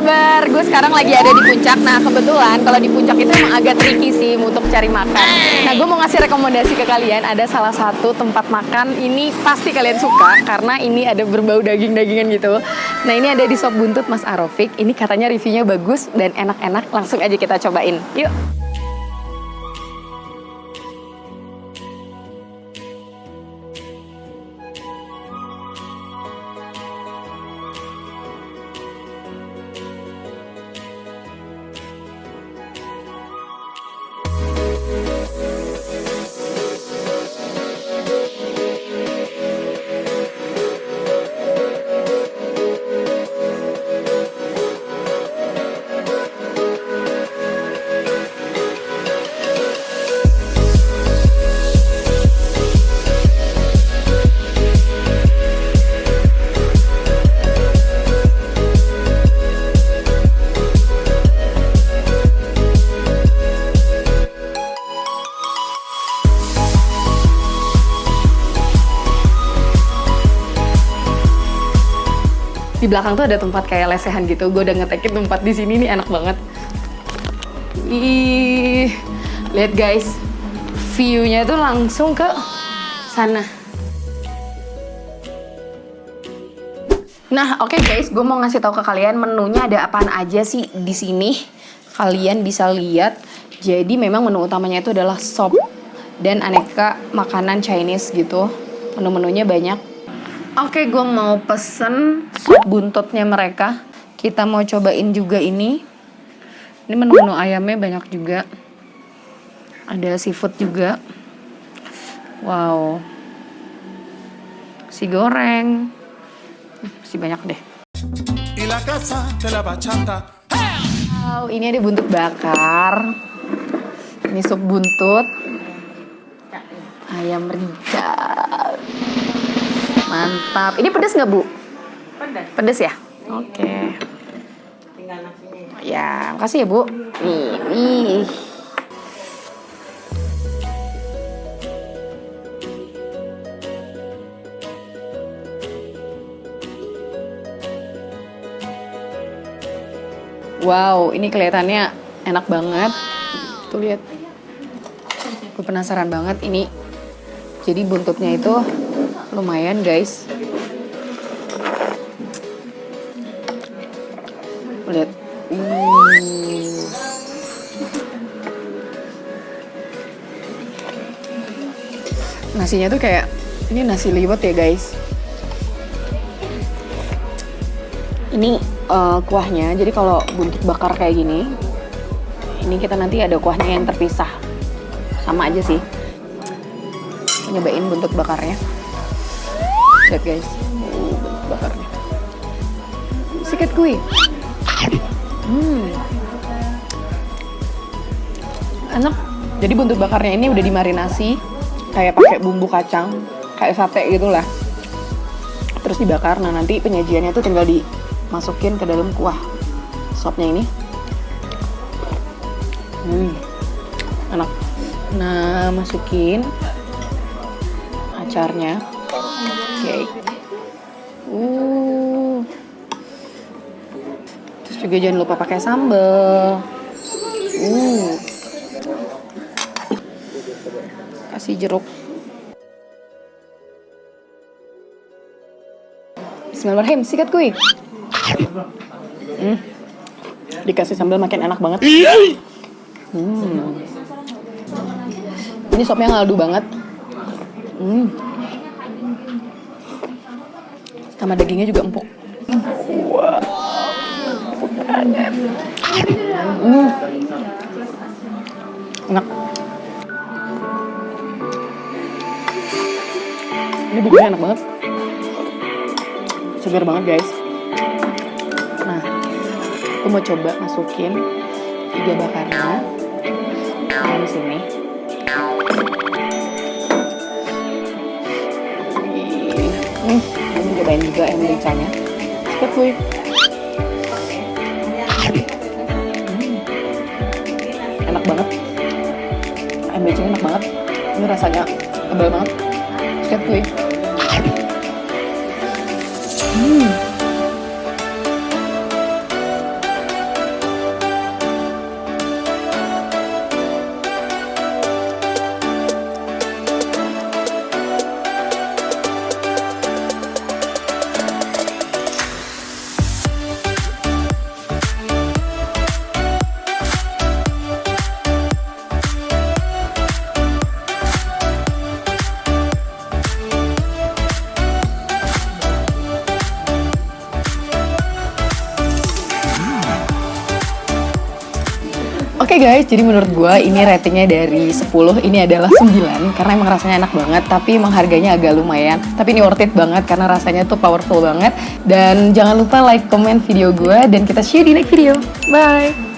kabar? Gue sekarang lagi ada di puncak. Nah kebetulan kalau di puncak itu emang agak tricky sih untuk cari makan. Nah gue mau ngasih rekomendasi ke kalian. Ada salah satu tempat makan, ini pasti kalian suka karena ini ada berbau daging-dagingan gitu. Nah ini ada di Sop Buntut Mas Arofik. Ini katanya reviewnya bagus dan enak-enak. Langsung aja kita cobain. Yuk. Di belakang tuh ada tempat kayak lesehan gitu. Gue udah ngetekin tempat di sini nih, enak banget. Ih, lihat guys, view-nya tuh langsung ke sana. Nah, oke guys, gue mau ngasih tahu ke kalian menunya ada apaan aja sih di sini. Kalian bisa lihat. Jadi memang menu utamanya itu adalah sop dan aneka makanan Chinese gitu. Menu-menunya banyak. Oke, gue mau pesen sop buntutnya mereka. Kita mau cobain juga ini. Ini menu-menu ayamnya banyak juga. Ada seafood juga. Wow. Si goreng. Masih banyak deh. Wow, ini ada buntut bakar. Ini sup buntut. Ayam rica. Mantap. Ini pedas nggak, Bu? Pedas. Pedas ya? Oke. Tinggal nasinya. Ya, makasih ya, Bu. Nih. Wow, ini kelihatannya enak banget. Tuh lihat. Gue penasaran banget ini. Jadi buntutnya itu lumayan guys. Lihat. Nasinya tuh kayak, ini nasi liwet ya guys. Ini kuahnya, jadi kalau buntut bakar kayak gini, ini kita nanti ada kuahnya yang terpisah. Sama aja sih. Nyobain buntut bakarnya. Lihat guys, buntut bakarnya. Sikat kui. Enak. Jadi buntut bakarnya ini udah dimarinasi, kayak pakai bumbu kacang, kayak sate gitulah. Terus dibakar. Nah nanti penyajiannya tuh tinggal dimasukin ke dalam kuah sopnya ini. Enak. Nah masukin acarnya. Oke. Terus juga jangan lupa pakai sambal. Kasih jeruk. Bismillahirrahmanirrahim. Sikat kuy. Dikasih sambal makin enak banget. Ini sopnya ngaldu banget. Sama dagingnya juga empuk. Wow. Enak. Ini bumbunya enak banget. Segar banget guys. Nah, aku mau coba masukin iga bakarnya di sini. Ini cobain juga ayam ricanya. Sikat kuy. Enak banget. Ayam ricanya enak banget. Ini rasanya tebal banget. Sikat kuy. Oke guys, jadi menurut gue ini ratingnya dari 10, ini adalah 9 karena emang rasanya enak banget, tapi emang harganya agak lumayan. Tapi ini worth it banget karena rasanya tuh powerful banget. Dan jangan lupa like, comment video gue, dan kita see you di next video. Bye!